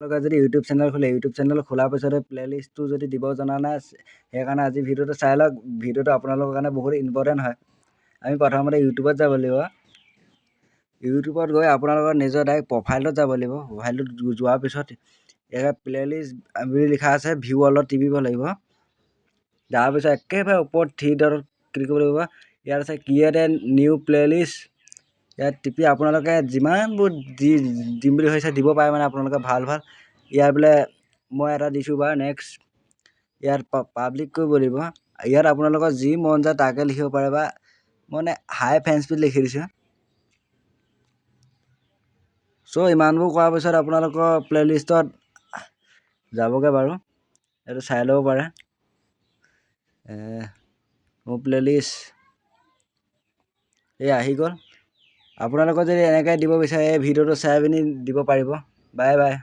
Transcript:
আপোনালোকে যদি YouTube channel খোলে, ইউটিউব চেনেল খোলাৰ পিছতে প্লে'লিষ্টটো যদি দিব জনা নাই, সেইকাৰণে আজি ভিডিঅ'টো চাই লওক। ভিডিঅ'টো আপোনালোকৰ কাৰণে বহুত ইম্পৰ্টেণ্ট হয়। আমি প্ৰথমতে ইউটিউবত যাব লাগিব। ইউটিউবত গৈ আপোনালোকৰ নিজৰ ডাইৰেক্ট প্ৰফাইলত যাব লাগিব। প্ৰফাইলটোত যোৱাৰ পিছত ইয়াত প্লে'লিষ্ট বুলি লিখা আছে, ভিউ অলত টিপিব লাগিব। তাৰপিছত একেবাৰে ওপৰত 3 ডটত ক্লিক কৰিব লাগিব। ইয়াত আছে ক্ৰিয়েট এ নিউ প্লে'লিষ্ট। ইয়াত টিপি আপোনালোকে যিমানবোৰ দিম বুলি ভাবিছে দিব পাৰে, মানে আপোনালোকে ভাল ইয়াত বোলে মই এটা দিছোঁ বাৰু নেক্সট। ইয়াত পাব্লিক কৰিব লাগিব। ইয়াত আপোনালোকৰ যি মন যায় তাকে লিখিব পাৰে, বা মানে হাই ফেন স্পীড লিখি দিছোঁ। চ' ইমানবোৰ কৰাৰ পিছত আপোনালোকৰ প্লে'লিষ্টত যাবগৈ বাৰু। এইটো চাই ল'ব পাৰে। মোৰ প্লে'লিষ্ট এই আহি গ'ল। আপোনালোকৰ যদি এনেকৈ দিব বিচাৰে এই ভিডিঅ'টো চাই পিনি দিব পাৰিব। Bye bye.